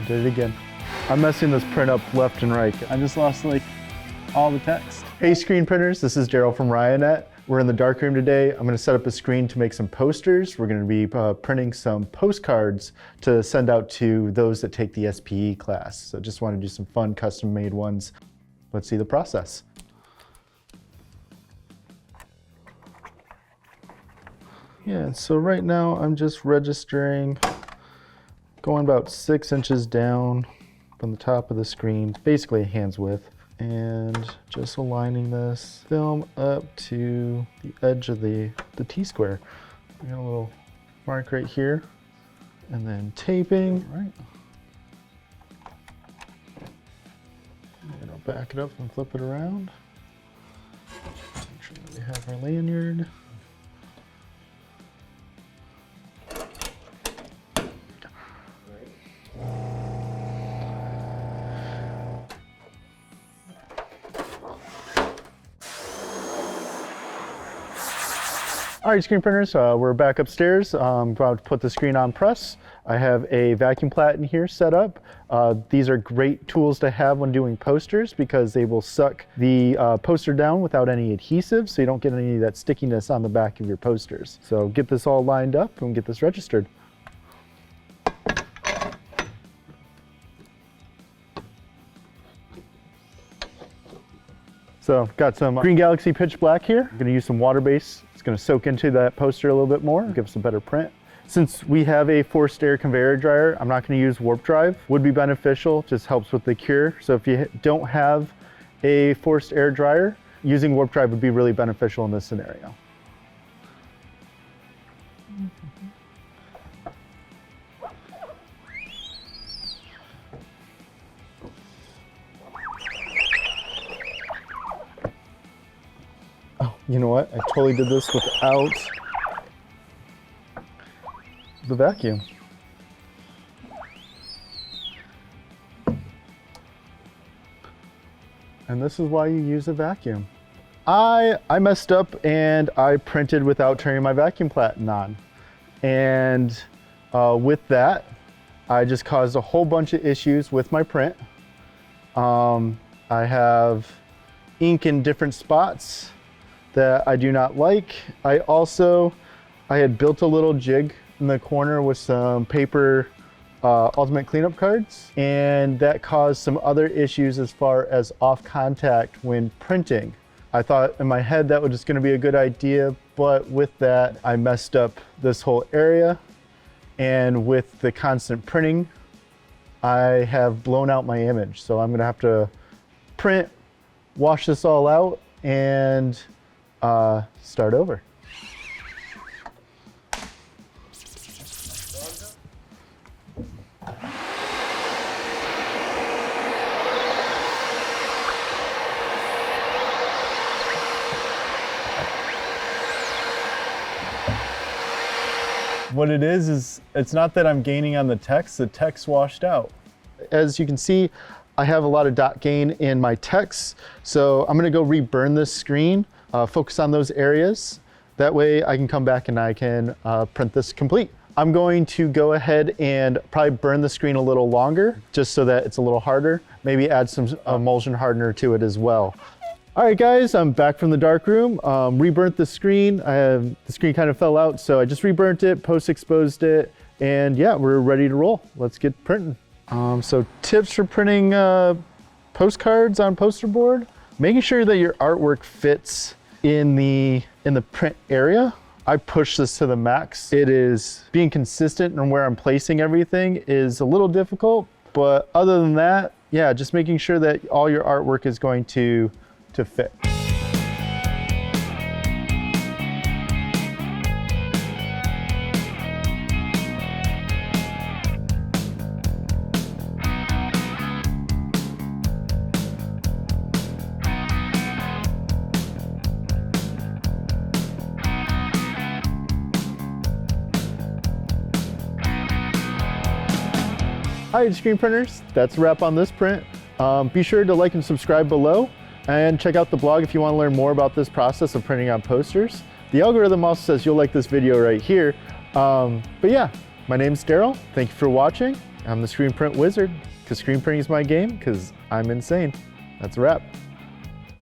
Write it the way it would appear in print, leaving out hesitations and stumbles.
Did it again. I'm messing this print up left and right. I just lost like all the text. Hey screen printers, this is Darryl from Ryonet. We're in the darkroom today. I'm gonna set up a screen to make some posters. We're gonna be printing some postcards to send out to those that take the SPE class. So just wanna do some fun custom made ones. Let's see the process. Yeah, so right now I'm just registering, going about 6 inches down from the top of the screen, basically a hand's width, and just aligning this film up to the edge of the T-square. I got a little mark right here, and then taping, right? And I'll back it up and flip it around. Make sure that we have our lanyard. All right, screen printers, we're back upstairs. I'm about to put the screen on press. I have a vacuum Platen here set up. These are great tools to have when doing posters because they will suck the poster down without any adhesive, so you don't get any of that stickiness on the back of your posters. So get this all lined up and get this registered. So got some Green Galaxy Pitch Black here. I'm gonna use some water base. It's gonna soak into that poster a little bit more, give us a better print. Since we have a forced air conveyor dryer, I'm not gonna use warp drive. Would be beneficial, just helps with the cure. So if you don't have a forced air dryer, using warp drive would be really beneficial in this scenario. You know what? I totally did this without the vacuum. And this is why you use a vacuum. I messed up and I printed without turning my vacuum Platen on. And with that, I just caused a whole bunch of issues with my print. I have ink in different spots that I do not like. I had built a little jig in the corner with some paper ultimate cleanup cards, and that caused some other issues as far as off contact when printing. I thought in my head that was just gonna be a good idea, but with that, I messed up this whole area, and with the constant printing, I have blown out my image. So I'm gonna have to print, wash this all out, and start over. What it is it's not that I'm gaining on the text washed out. As you can see, I have a lot of dot gain in my text, so I'm gonna go reburn this screen, focus on those areas. That way I can come back and I can print this complete. I'm going to go ahead and probably burn the screen a little longer, just so that it's a little harder. Maybe add some emulsion hardener to it as well. All right guys, I'm back from the dark room. Reburnt the screen. The screen kind of fell out, so I just reburnt it, post-exposed it, and yeah, we're ready to roll. Let's get printing. So tips for printing postcards on poster board: making sure that your artwork fits in the print area. I push this to the max. It is being consistent in where I'm placing everything is a little difficult, but other than that, yeah, just making sure that all your artwork is going to fit. All right, screen printers, that's a wrap on this print. Be sure to like and subscribe below, and check out the blog if you want to learn more about this process of printing on posters. The algorithm also says you'll like this video right here. But yeah, my name's Darryl. Thank you for watching, I'm the screen print wizard, because screen printing is my game, because I'm insane. That's a wrap.